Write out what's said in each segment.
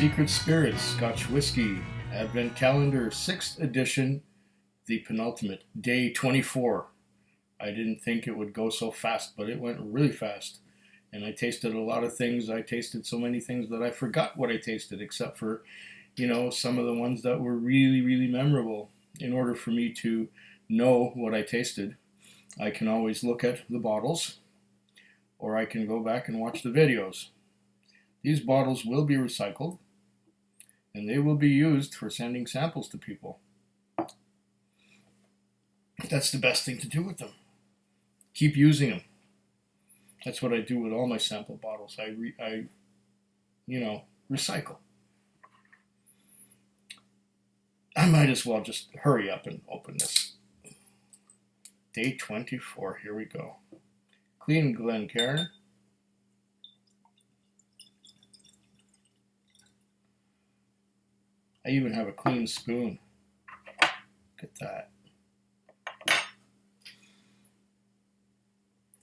Secret Spirits Scotch Whisky Advent Calendar 6th edition, the penultimate, day 24. I didn't think it would go so fast, but it went really fast. And I tasted a lot of things. I tasted so many things that I forgot what I tasted, except for, some of the ones that were really, really memorable. In order for me to know what I tasted, I can always look at the bottles, or I can go back and watch the videos. These bottles will be recycled, and they will be used for sending samples to people. That's the best thing to do with them. Keep using them. That's what I do with all my sample bottles. I recycle. I might as well just hurry up and open this. Day 24, here we go. Clean Glencairn. I even have a clean spoon. Look at that.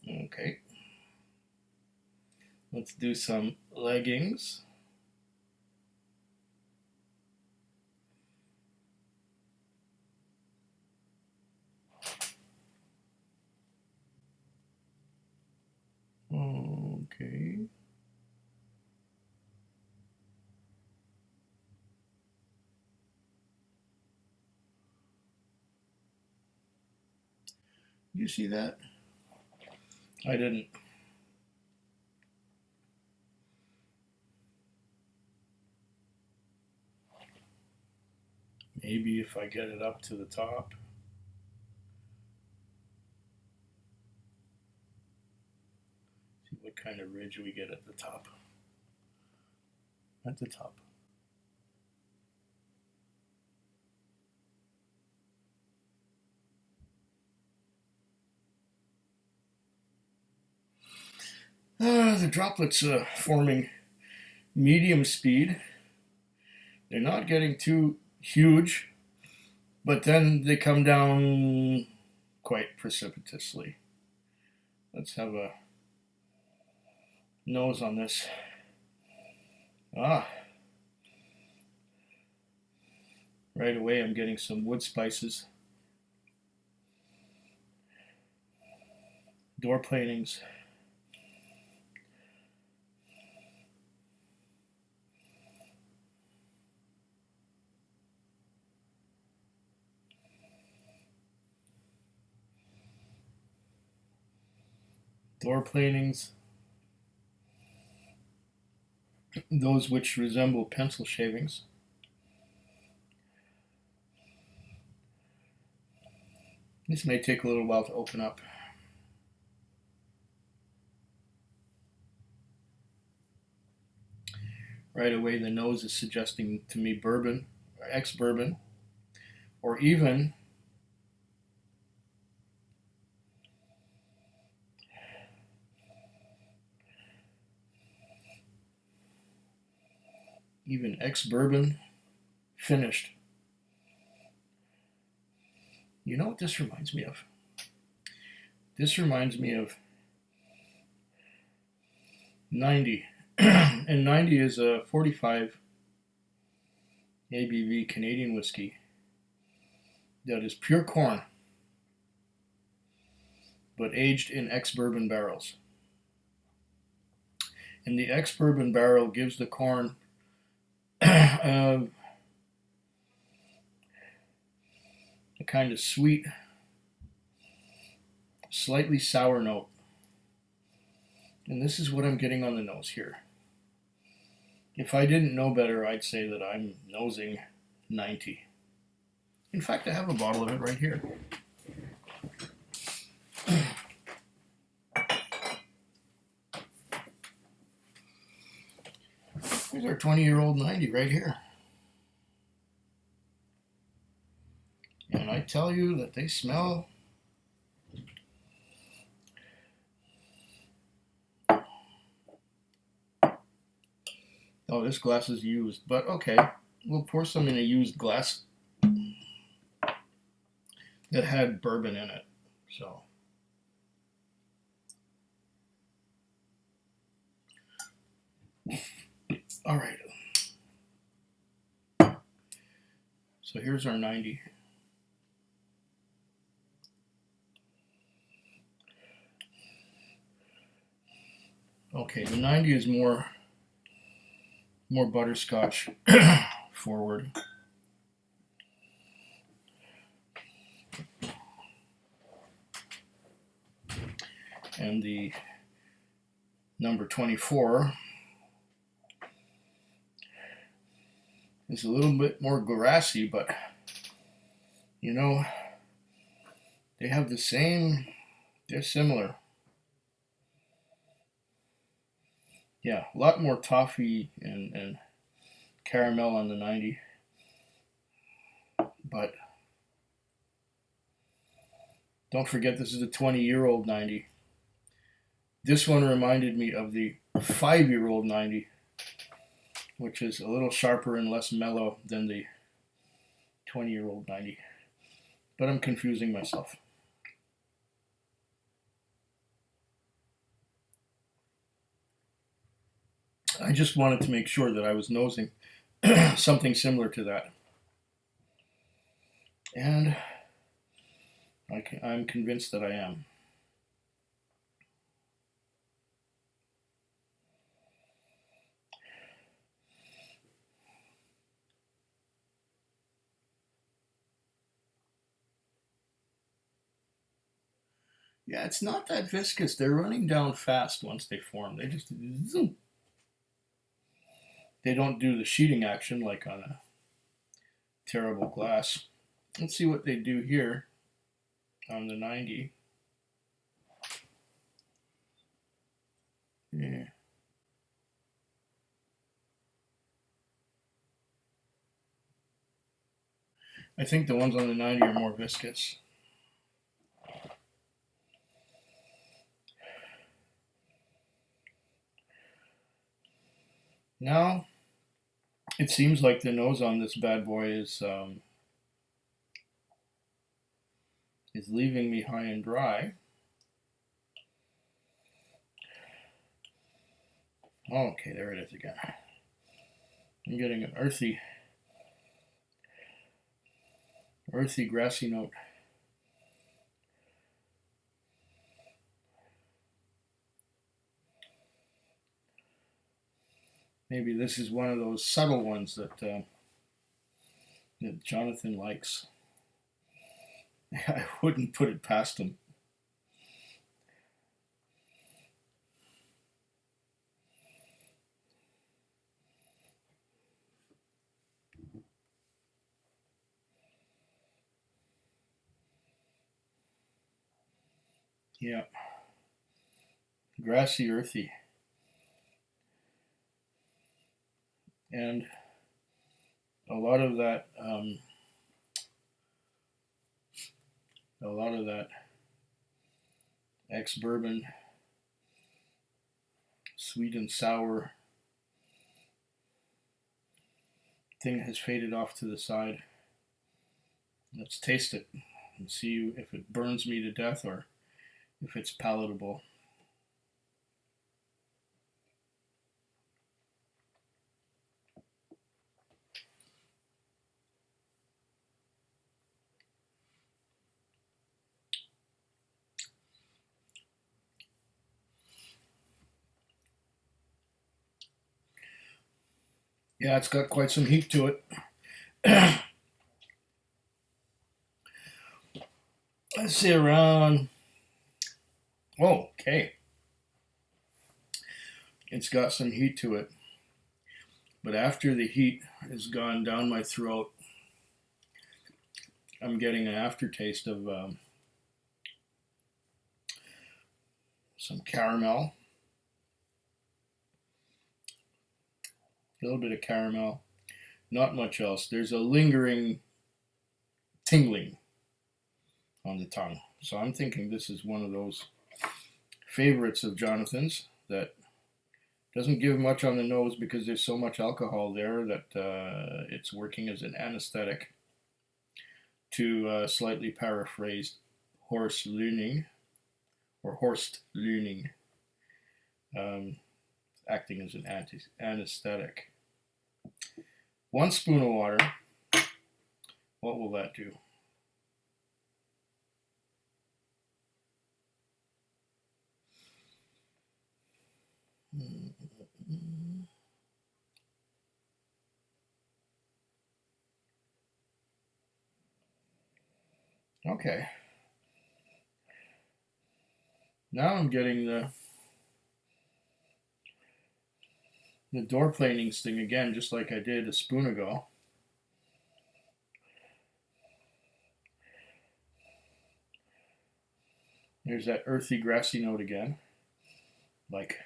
Okay. Let's do some leggings. Okay. You see that? I didn't. Maybe if I get it up to the top. See what kind of ridge we get at the top. At the top. The droplets forming medium speed. They're not getting too huge, but then they come down quite precipitously. Let's have a nose on this. Right away I'm getting some wood spices. Door planings. Door planings, those which resemble pencil shavings. This may take a little while to open up. Right away the nose is suggesting to me bourbon, or ex-bourbon, or even ex-bourbon finished. You know what this reminds me of? This reminds me of 90. And 90 is a 45 ABV Canadian whiskey that is pure corn, but aged in ex-bourbon barrels. And the ex-bourbon barrel gives the corn a kind of sweet, slightly sour note. And this is what I'm getting on the nose here. If I didn't know better, I'd say that I'm nosing 90. In fact, I have a bottle of it right here. Here's our 20-year-old 90 right here. And I tell you that they smell oh, this glass is used, but okay, we'll pour some in a used glass that had bourbon in it. So all right, So here's our 90. Okay, the 90 is more butterscotch forward. And the number 24 is a little bit more grassy, but you know, they have the same, they're similar. Yeah, a lot more toffee and caramel on the 90. But don't forget, this is a 20-year-old 90. This one reminded me of the 5-year-old 90, which is a little sharper and less mellow than the 20-year-old 90. But I'm confusing myself. I just wanted to make sure that I was nosing something similar to that. And I'm convinced that I am. Yeah, it's not that viscous. They're running down fast once they form. They just zoom. They don't do the sheeting action like on a terrible glass. Let's see what they do here on the 90. Yeah. I think the ones on the 90 are more viscous. Now, it seems like the nose on this bad boy is leaving me high and dry. Okay, there it is again. I'm getting an earthy, grassy note. Maybe this is one of those subtle ones that Jonathan likes. I wouldn't put it past him. Yeah. Grassy, earthy. And a lot of that ex-bourbon, sweet and sour thing has faded off to the side. Let's taste it and see if it burns me to death or if it's palatable. Yeah, it's got quite some heat to it. Let's see, around, oh, okay. It's got some heat to it. But after the heat has gone down my throat, I'm getting an aftertaste of some caramel. A little bit of caramel. Not much else. There's a lingering tingling on the tongue. So I'm thinking this is one of those favorites of Jonathan's that doesn't give much on the nose because there's so much alcohol there that it's working as an anesthetic. To slightly paraphrase Horst Leuning, acting as an anesthetic. 1 spoon of water, What will that do? Okay. Now I'm getting the door planings thing again, just like I did a spoon ago. There's that earthy, grassy note again, like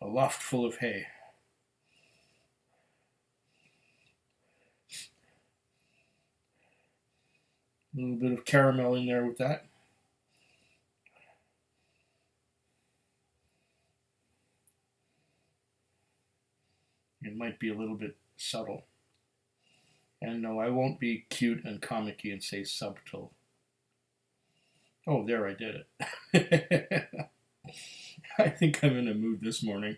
a loft full of hay. A little bit of caramel in there with that. It might be a little bit subtle. And no, I won't be cute and comic-y and say subtle. Oh, there, I did it. I think I'm in a mood this morning.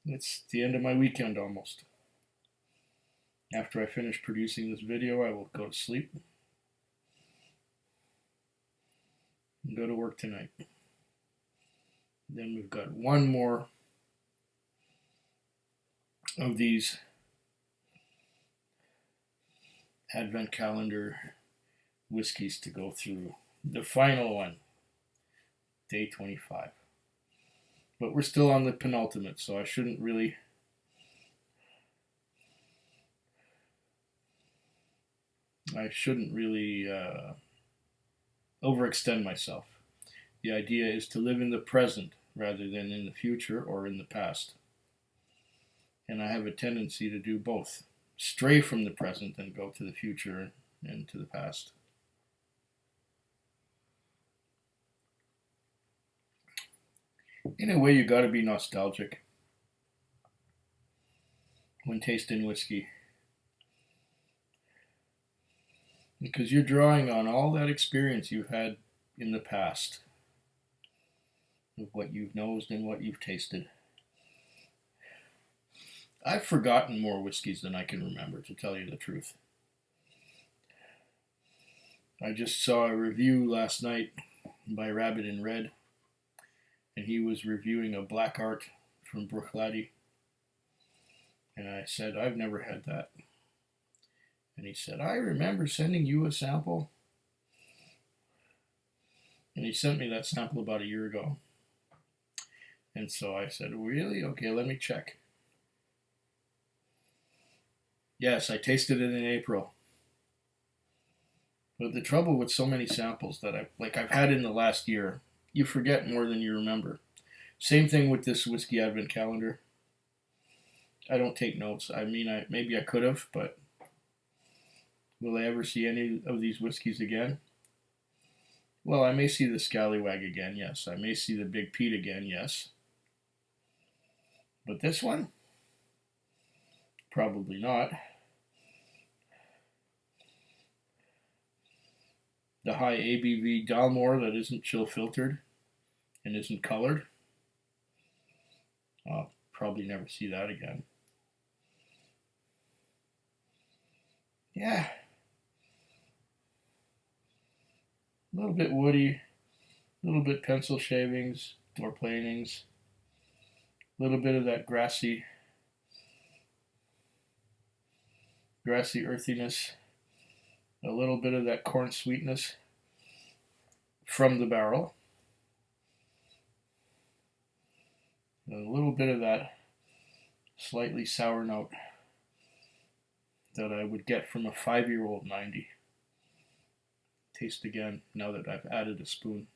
It's the end of my weekend almost. After I finish producing this video, I will go to sleep and go to work tonight. Then we've got one more of these Advent calendar whiskeys to go through. The final one, day 25. But we're still on the penultimate, so I shouldn't really overextend myself. The idea is to live in the present rather than in the future or in the past. And I have a tendency to do both. Stray from the present and go to the future and to the past. In a way, you got to be nostalgic when tasting whiskey, because you're drawing on all that experience you've had in the past, of what you've nosed and what you've tasted. I've forgotten more whiskeys than I can remember, to tell you the truth. I just saw a review last night by Rabbit in Red, and he was reviewing a Black Art from Bruichladdich. And I said, I've never had that. And he said, I remember sending you a sample. And he sent me that sample about a year ago. And so I said, really? Okay, let me check. Yes, I tasted it in April. But the trouble with so many samples that I've had in the last year, you forget more than you remember. Same thing with this whiskey advent calendar. I don't take notes. I mean, maybe I could have, but will I ever see any of these whiskeys again? Well, I may see the Scallywag again, yes. I may see the Big Pete again, yes. But this one? Probably not. The high ABV Dalmore that isn't chill filtered and isn't colored. I'll probably never see that again. Yeah. A little bit woody, a little bit pencil shavings, door planings, a little bit of that grassy earthiness, a little bit of that corn sweetness from the barrel, and a little bit of that slightly sour note that I would get from a 5-year-old 90. Taste again now that I've added a spoon.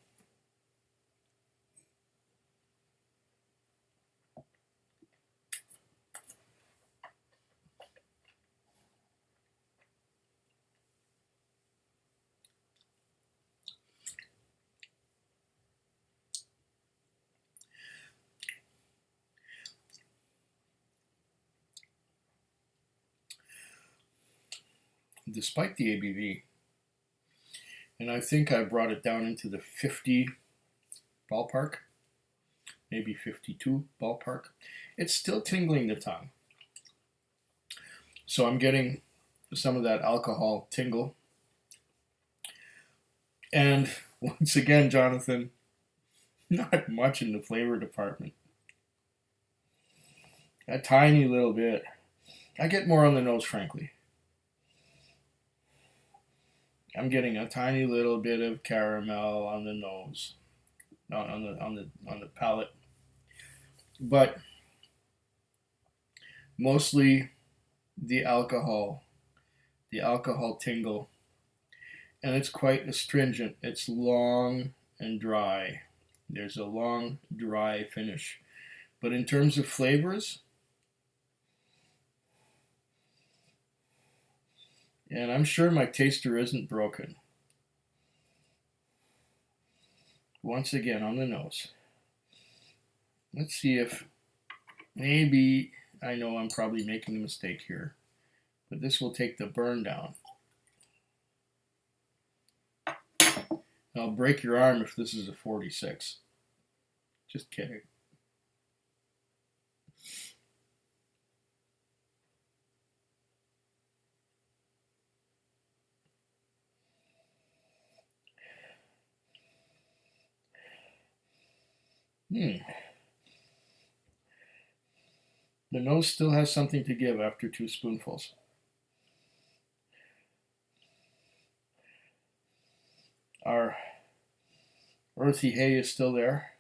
Despite the ABV, and I think I brought it down into the 50 ballpark, maybe 52 ballpark. It's still tingling the tongue. So I'm getting some of that alcohol tingle. And once again, Jonathan, not much in the flavor department. A tiny little bit. I get more on the nose, frankly. I'm getting a tiny little bit of caramel on the nose, on the palate, but mostly the alcohol tingle, and it's quite astringent. It's long and dry. There's a long, dry finish, but in terms of flavors, and I'm sure my taster isn't broken. Once again on the nose. Let's see if maybe, I know I'm probably making a mistake here, but this will take the burn down. I'll break your arm if this is a 46. Just kidding. The nose still has something to give after 2 spoonfuls. Our earthy hay is still there.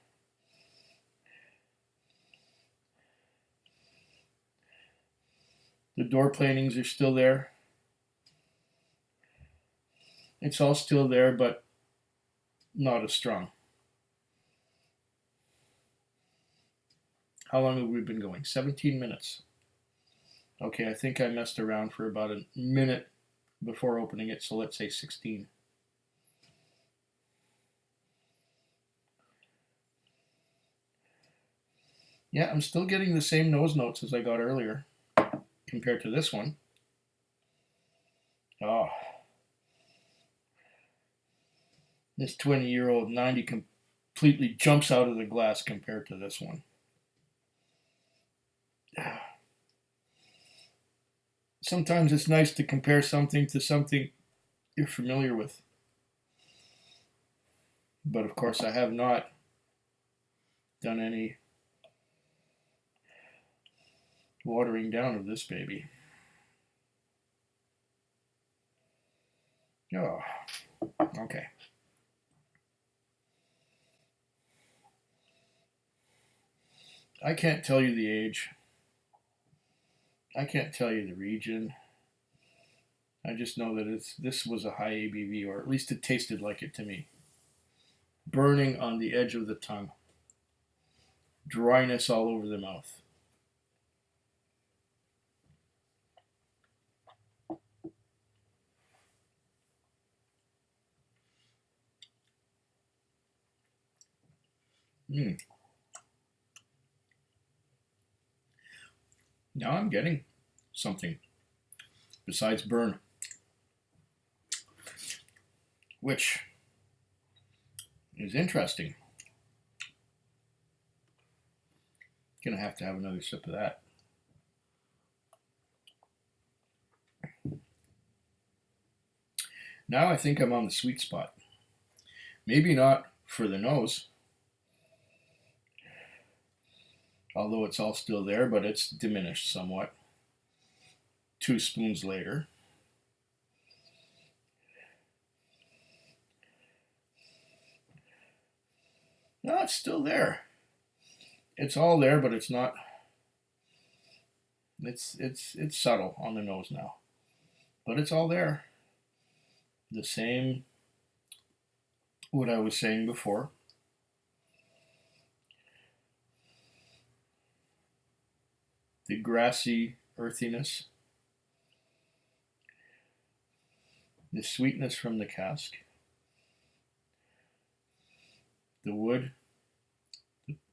The door planings are still there. It's all still there, but not as strong. How long have we been going? 17 minutes. Okay, I think I messed around for about a minute before opening it, so let's say 16. Yeah, I'm still getting the same nose notes as I got earlier compared to this one. Oh, this 20-year-old 90 completely jumps out of the glass compared to this one. Sometimes it's nice to compare something to something you're familiar with. But of course, I have not done any watering down of this baby. Oh, okay. I can't tell you the age. I can't tell you the region. I just know that this was a high ABV, or at least it tasted like it to me. Burning on the edge of the tongue. Dryness all over the mouth. Now I'm getting something besides burn, which is interesting. Gonna have to have another sip of that. Now I think I'm on the sweet spot. Maybe not for the nose, although it's all still there, but it's diminished somewhat. 2 spoons later. No, it's still there. It's all there, but it's not. It's subtle on the nose now, but it's all there. The same, what I was saying before. The grassy earthiness, the sweetness from the cask, the wood,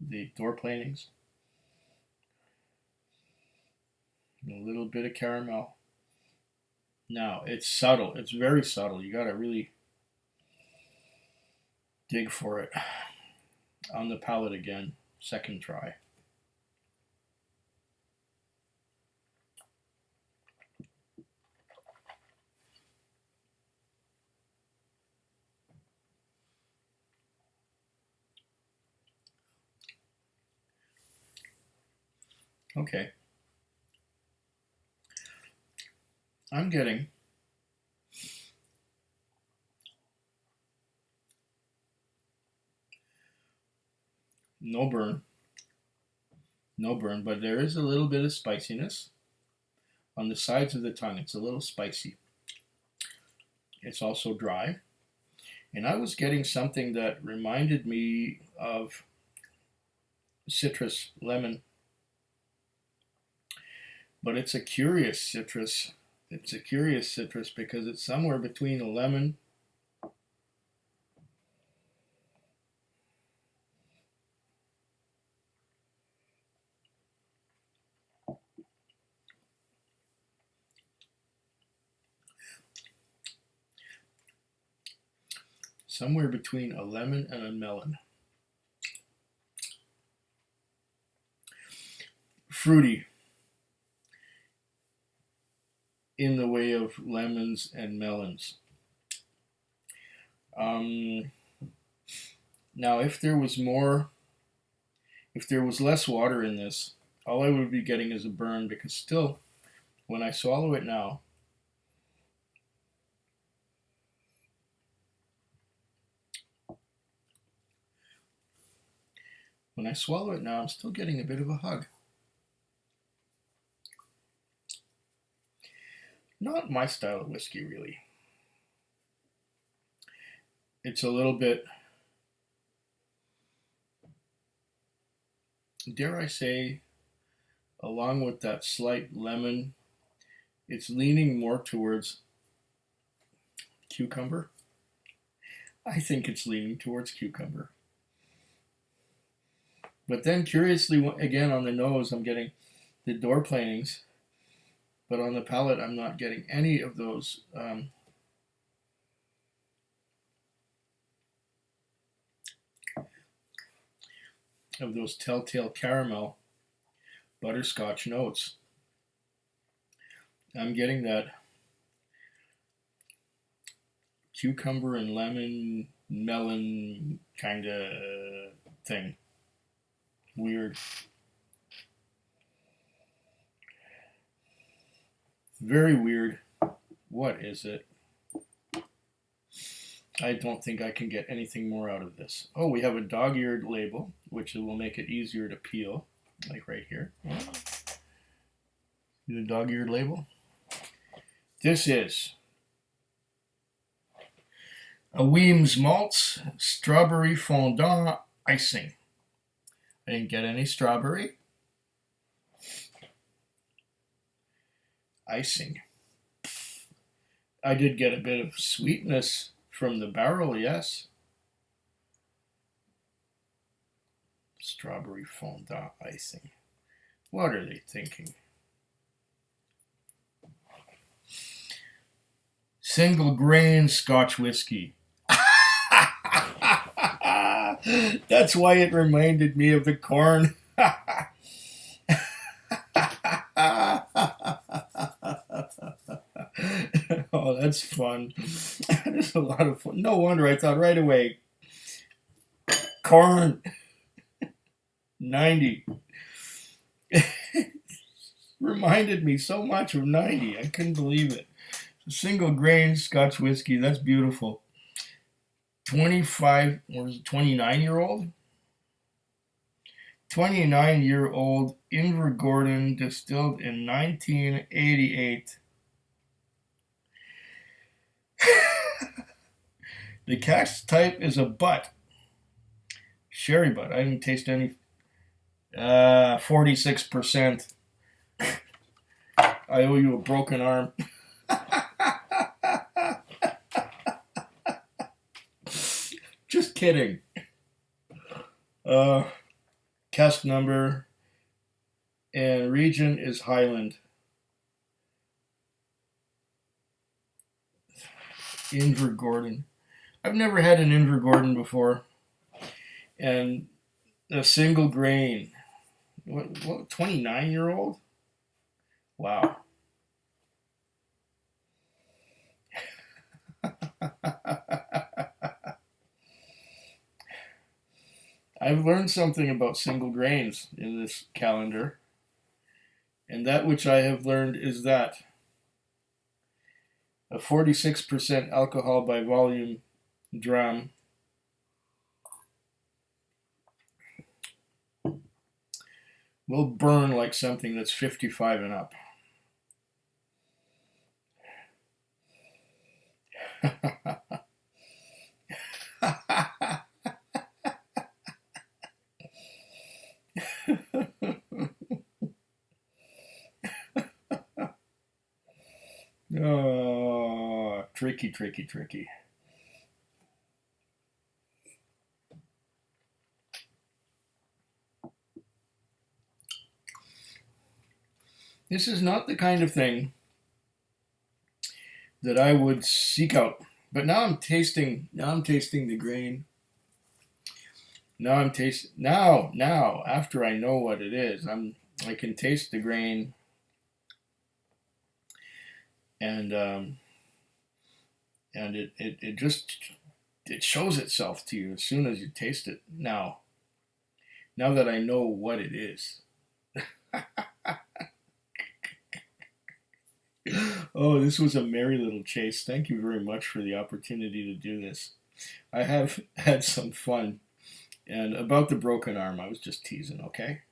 the door planings, a little bit of caramel. Now, it's subtle. It's very subtle. You got to really dig for it on the palate again. second try. Okay. I'm getting no burn, but there is a little bit of spiciness on the sides of the tongue. It's a little spicy. It's also dry. And I was getting something that reminded me of citrus, lemon, but it's a curious citrus. It's a curious citrus because it's somewhere between a lemon and a melon. Fruity in the way of lemons and melons. Now, if there was less water in this, all I would be getting is a burn, because still, when I swallow it now, I'm still getting a bit of a hug. Not my style of whiskey, really. It's a little bit, dare I say, along with that slight lemon, it's leaning more towards cucumber. I think it's leaning towards cucumber. But then, curiously, again, on the nose, I'm getting the door planings, but on the palate, I'm not getting any of those telltale caramel butterscotch notes. I'm getting that cucumber and lemon, melon kind of thing. Weird. Very weird. What is it? I don't think I can get anything more out of this. Oh, we have a dog-eared label, which will make it easier to peel, like right here. The dog-eared label. This is a Weems Malts Strawberry Fondant Icing. I didn't get any strawberry. Icing. I did get a bit of sweetness from the barrel, yes. Strawberry fondant icing. What are they thinking? Single grain Scotch whiskey. That's why it reminded me of the corn. Oh, that's fun. That's a lot of fun. No wonder I thought right away. Corn. 90. Reminded me so much of 90. I couldn't believe it. Single grain Scotch whiskey. That's beautiful. 29-year-old? 29-year-old Invergordon, distilled in 1988. The cask type is a butt. Sherry butt. I didn't taste any. 46%. I owe you a broken arm. Just kidding. Cask number and region is Highland. Invergordon. I've never had an Invergordon before, and a single grain. What 29-year-old? Wow. I've learned something about single grains in this calendar, and that which I have learned is that a 46% alcohol by volume dram will burn like something that's 55 and up. Oh, tricky, tricky, tricky. This is not the kind of thing that I would seek out. But now I'm tasting the grain. Now after I know what it is, I can taste the grain, and it just it shows itself to you as soon as you taste it. Now that I know what it is. Oh, this was a merry little chase. Thank you very much for the opportunity to do this. I have had some fun. And about the broken arm, I was just teasing, okay?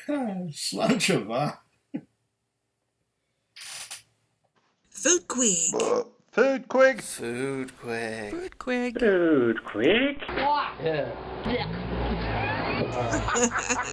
Slanchava. Foodquig. Foodquig. Foodquig. Foodquig. Foodquig. Yeah.